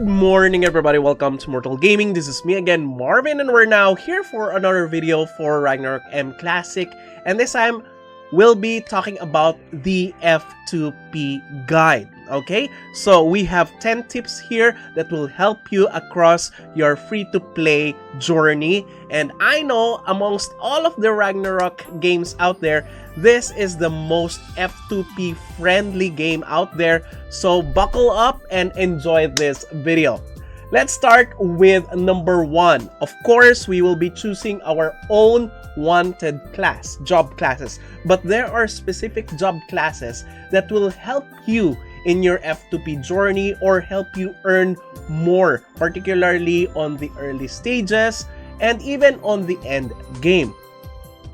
Good morning everybody, welcome to Immortal Gaming. This is me again, Marvin, and we're now here for another video for Ragnarok M Classic. And this time, we'll be talking about the F2P guide. Okay, so we have 10 tips here that will help you across your free-to-play journey. And I know amongst all of the Ragnarok games out there, this is the most F2P friendly game out there. So buckle up and enjoy this video. Let's start with number 1. Of course, we will be choosing our own wanted class, job classes. But there are specific job classes that will help you in your F2P journey or help you earn more, particularly on the early stages and even on the end game.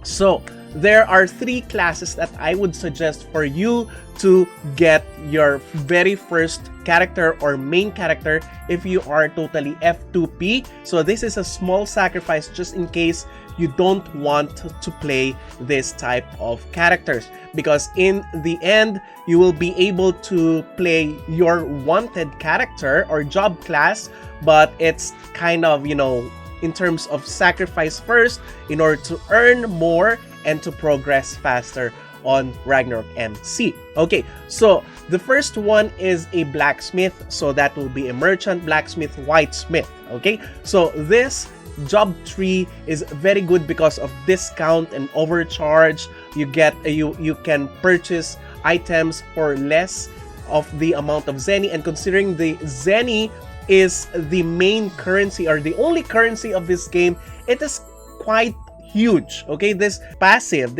So there are 3 classes that I would suggest for you to get your very first character or main character if you are totally F2P. So this is a small sacrifice just in case you don't want to play this type of characters, because in the end you will be able to play your wanted character or job class, but it's kind of, you know, in terms of sacrifice first in order to earn more and to progress faster on Ragnarok MC. Okay, so the first one is a blacksmith, so that will be a merchant, blacksmith, whitesmith. Okay, so this job tree is very good because of discount and overcharge. You get you can purchase items for less of the amount of Zeny, and considering the Zeny is the main currency or the only currency of this game, it is quite huge. Okay, this passive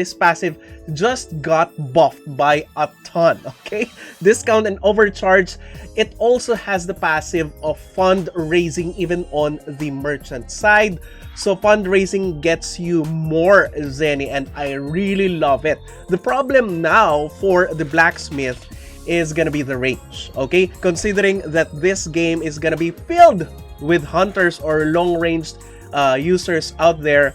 just got buffed by a ton. Okay, discount and overcharge. It also has the passive of fundraising even on the merchant side. So fundraising gets you more Zeny, and I really love it. The problem now for the blacksmith is gonna be the range. Okay, considering that this game is gonna be filled with hunters or long-ranged users out there,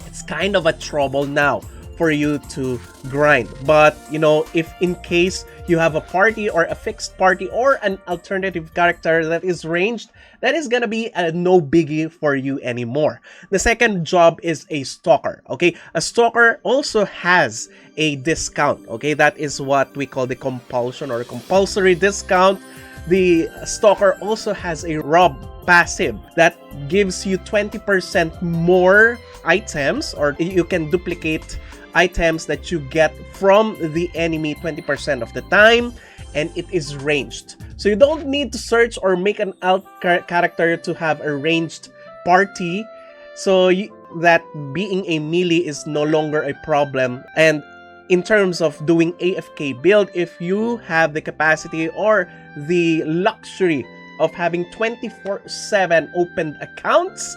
it's kind of a trouble now for you to grind. But you know, if in case you have a party or a fixed party or an alternative character that is ranged, that is gonna be a no biggie for you anymore. The second job is a stalker. Okay, a stalker also has a discount. Okay, that is what we call the compulsion or compulsory discount. The stalker also has a rob passive that gives you 20% more items, or you can duplicate items that you get from the enemy 20% of the time, and it is ranged. So you don't need to search or make an alt character to have a ranged party, so that being a melee is no longer a problem. And in terms of doing AFK build, if you have the capacity or the luxury of having 24/7 opened accounts,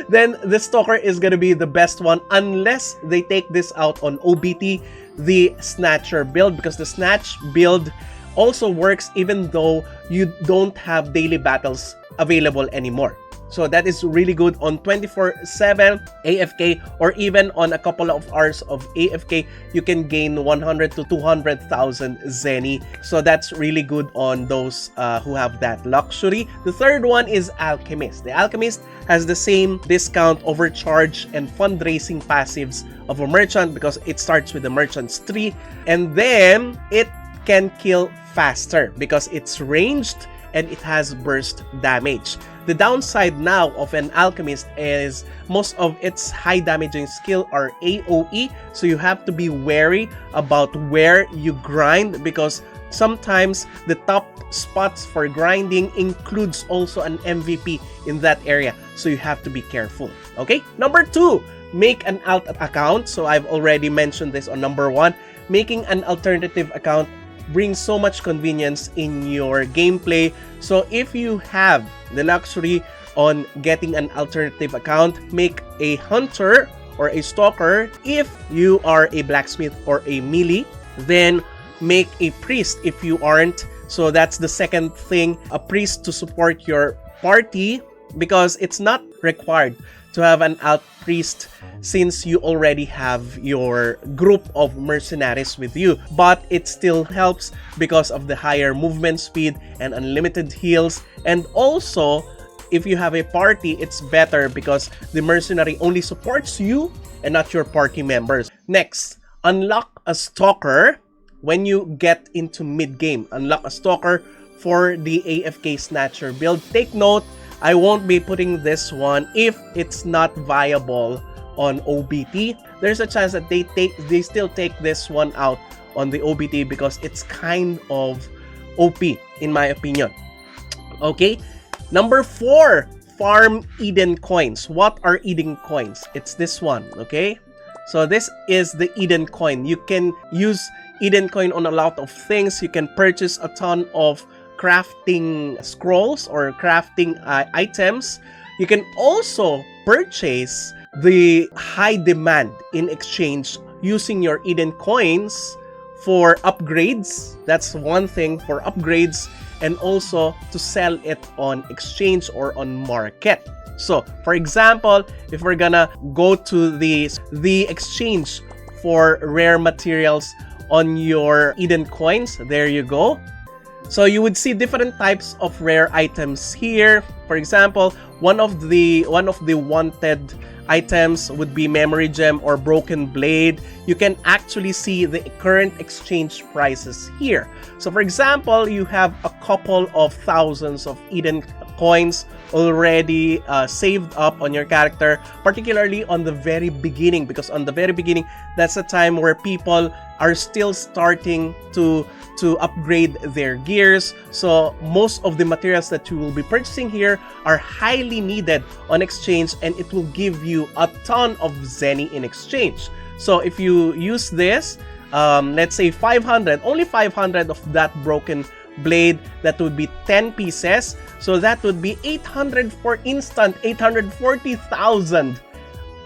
then the stalker is gonna be the best one, unless they take this out on OBT, the snatcher build, because the snatch build also works even though you don't have daily battles available anymore. So that is really good on 24/7 AFK, or even on a couple of hours of AFK, you can gain 100 to 200,000 Zeny. So that's really good on those who have that luxury. The third one is Alchemist. The Alchemist has the same discount, overcharge, and fundraising passives of a merchant, because it starts with the merchant's tree, and then it can kill faster because it's ranged and it has burst damage. The downside now of an alchemist is most of its high damaging skill are AoE, so you have to be wary about where you grind, because sometimes the top spots for grinding includes also an MVP in that area, so you have to be careful. Okay, number 2, make an alt account. So I've already mentioned this on number 1. Making an alternative account brings so much convenience in your gameplay. So if you have the luxury on getting an alternative account, make a hunter or a stalker. If you are a blacksmith or a melee, then make a priest if you aren't. So that's the second thing, a priest to support your party, because it's not required to have an alt priest since you already have your group of mercenaries with you, but it still helps because of the higher movement speed and unlimited heals. And also, if you have a party, it's better because the mercenary only supports you and not your party members. Next, unlock a stalker when you get into mid-game. Unlock a stalker for the AFK Snatcher build. Take note, I won't be putting this one if it's not viable on OBT. There's a chance that they still take this one out on the OBT because it's kind of OP in my opinion. Okay, number 4, farm Eden coins. What are Eden coins? It's this one, okay? So this is the Eden coin. You can use Eden coin on a lot of things. You can purchase a ton of crafting scrolls or crafting items. You can also purchase the high demand in exchange using your Eden coins for upgrades. That's one thing, for upgrades, and also to sell it on exchange or on market. So for example, if we're gonna go to the exchange for rare materials on your Eden coins, there you go. So you would see different types of rare items here. For example, one of the wanted items would be memory gem or broken blade. You can actually see the current exchange prices here. So for example, you have a couple of thousands of Eden coins already saved up on your character, particularly on the very beginning, because on the very beginning, that's a time where people are still starting to upgrade their gears. So most of the materials that you will be purchasing here are highly needed on exchange, and it will give you a ton of Zeny in exchange. So if you use this, let's say 500, only 500 of that broken blade, that would be 10 pieces. So that would be 800 for instant, 840,000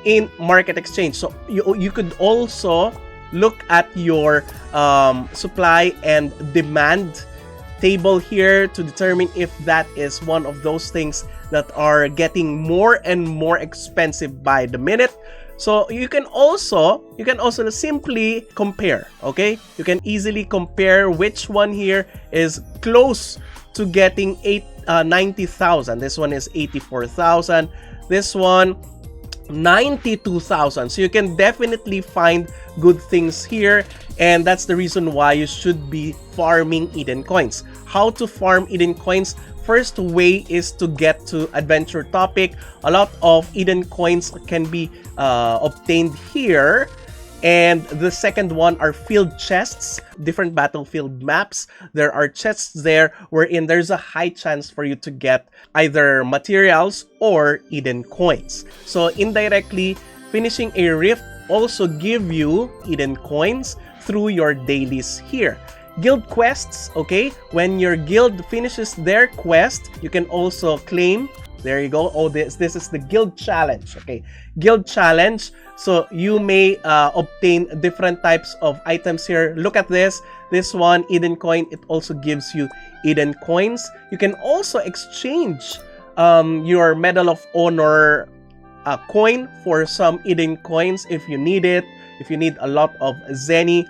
in market exchange. So you could also look at your supply and demand table here to determine if that is one of those things that are getting more and more expensive by the minute. So you can also simply compare, okay? You can easily compare which one here is close to getting 90,000. This one is 84,000. This one 92,000. So you can definitely find good things here, and that's the reason why you should be farming Eden coins. How to farm Eden coins? First way is to get to adventure topic. A lot of Eden coins can be obtained here. And the second one are field chests, different battlefield maps. There are chests there wherein there's a high chance for you to get either materials or Eden coins. So indirectly, finishing a rift also give you Eden coins through your dailies here. Guild quests, okay? When your guild finishes their quest, you can also claim. There you go. Oh, this is the guild challenge, okay? Guild challenge. So you may obtain different types of items here. Look at this. This one, Eden coin, it also gives you Eden coins. You can also exchange your Medal of Honor coin for some Eden coins if you need it, if you need a lot of Zeny.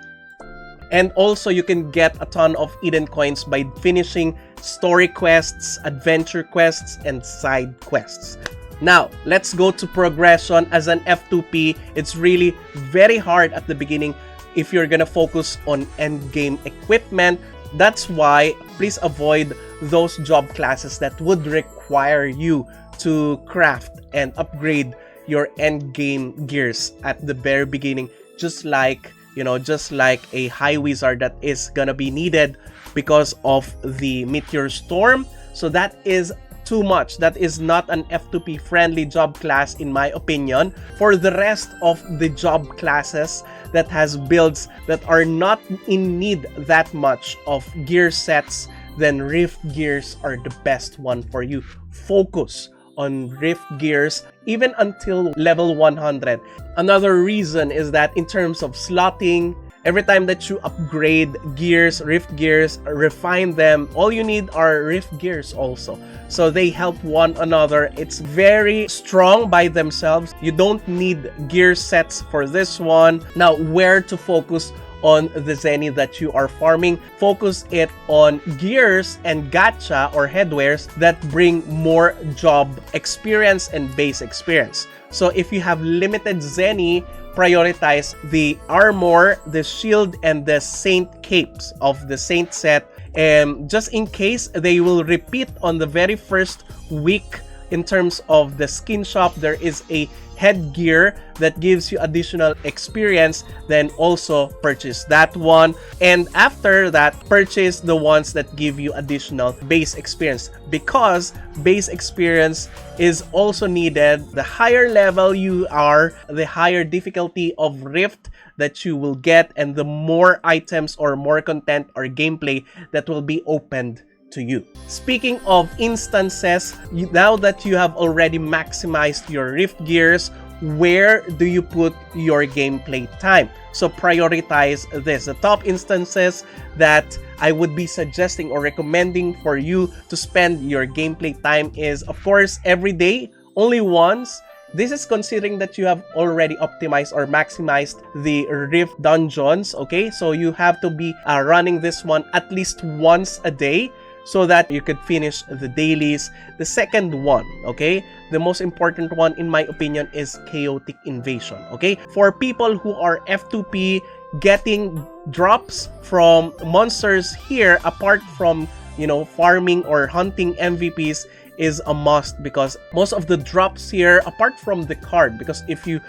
And also you can get a ton of Eden coins by finishing story quests, adventure quests, and side quests. Now, let's go to progression. As an F2P, it's really very hard at the beginning if you're gonna focus on endgame equipment. That's why please avoid those job classes that would require you to craft and upgrade your endgame gears at the very beginning, just like a high wizard that is gonna be needed because of the meteor storm. So that is too much. That is not an F2P friendly job class in my opinion. For the rest of the job classes that has builds that are not in need that much of gear sets, then Rift gears are the best one for you. Focus on Rift gears even until level 100. Another reason is that in terms of slotting Every time that you upgrade gears, rift gears, refine them, all you need are rift gears also. So they help one another. It's very strong by themselves. You don't need gear sets for this one. Now, where to focus on the Zeny that you are farming? Focus it on gears and gacha or headwares that bring more job experience and base experience. So if you have limited Zeny, prioritize the armor, the shield, and the saint capes of the saint set. And just in case they will repeat on the very first week in terms of the skin shop, there is a headgear that gives you additional experience, then also purchase that one. And after that, purchase the ones that give you additional base experience, because base experience is also needed. The higher level you are, the higher difficulty of rift that you will get, and the more items or more content or gameplay that will be opened to you. Speaking of instances, now that you have already maximized your rift gears, where do you put your gameplay time? So prioritize this. The top instances that I would be suggesting or recommending for you to spend your gameplay time is, of course, every day, only once. This is considering that you have already optimized or maximized the rift dungeons, okay? So you have to be running this one at least once a day, so that you could finish the dailies. The second one, okay, the most important one in my opinion is chaotic invasion, okay? For people who are F2P, getting drops from monsters here, apart from, you know, farming or hunting MVPs, is a must, because most of the drops here, apart from the card, because if you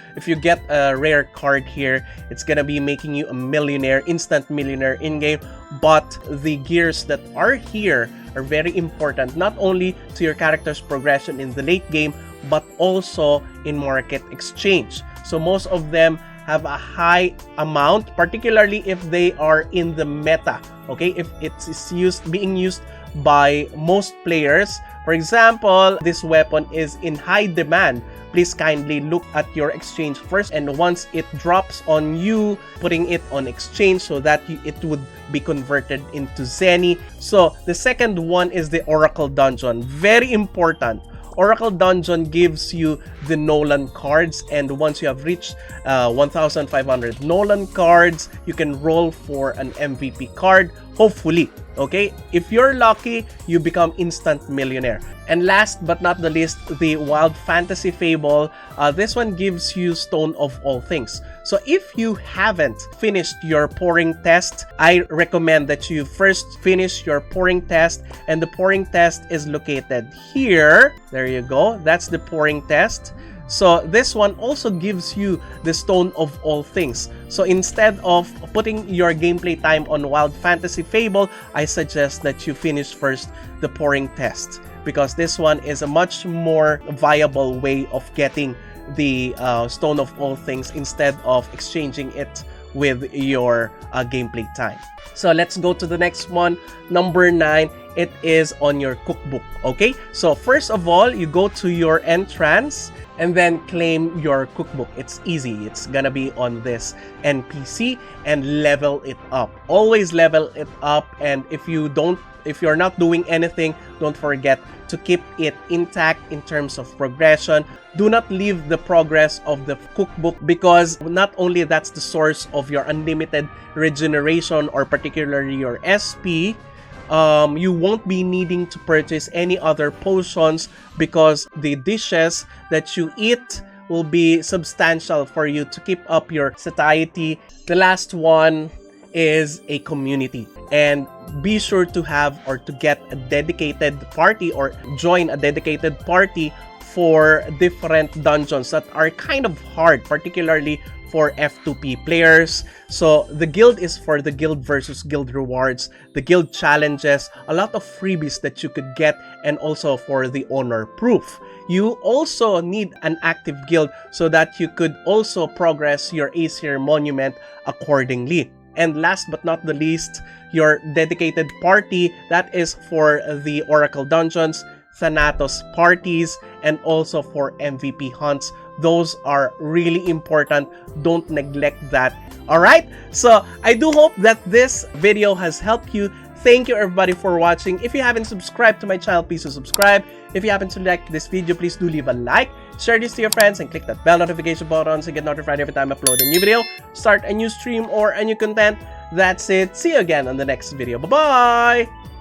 get a rare card here, it's gonna be making you a millionaire, instant millionaire in game. But the gears that are here are very important, not only to your character's progression in the late game, but also in market exchange. So most of them have a high amount, particularly if they are in the meta, okay? If it's being used by most players. For example, this weapon is in high demand. Please kindly look at your exchange first, and once it drops on you, putting it on exchange so that it would be converted into Zeny. So the second one is the Oracle Dungeon. Very important. Oracle Dungeon gives you the Nolan cards, and once you have reached 1,500 Nolan cards, you can roll for an MVP card, hopefully, okay? If you're lucky, you become instant millionaire. And last but not the least, the Wild Fantasy Fable. This one gives you Stone of All Things. So if you haven't finished your pouring test, I recommend that you first finish your pouring test, and the pouring test is located here. There you go. That's the pouring test. So this one also gives you the Stone of All Things. So instead of putting your gameplay time on Wild Fantasy Fable, I suggest that you finish first the pouring test, because this one is a much more viable way of getting the Stone of All Things instead of exchanging it with your gameplay time. So let's go to the next one, number 9. It is on your cookbook, okay? So first of all, you go to your entrance and then claim your cookbook. It's easy. It's gonna be on this NPC, and level it up. Always level it up, and if you're not doing anything, don't forget to keep it intact in terms of progression. Do not leave the progress of the cookbook, because not only that's the source of your unlimited regeneration, or particularly your SP, you won't be needing to purchase any other potions, because the dishes that you eat will be substantial for you to keep up your satiety. The last one is a community, and be sure to have or to get a dedicated party or join a dedicated party for different dungeons that are kind of hard, particularly for F2P players. So the guild is for the guild versus guild rewards, the guild challenges, a lot of freebies that you could get, and also for the honor proof. You also need an active guild so that you could also progress your Aesir monument accordingly. And last but not the least, your dedicated party, that is for the Oracle Dungeons, Thanatos parties, and also for MVP hunts Those are really important. Don't neglect that. Alright? So, I do hope that this video has helped you. Thank you everybody for watching. If you haven't subscribed to my channel, please do subscribe. If you happen to like this video, please do leave a like. Share this to your friends and click that bell notification button to get notified every time I upload a new video, start a new stream, or a new content. That's it. See you again on the next video. Bye-bye!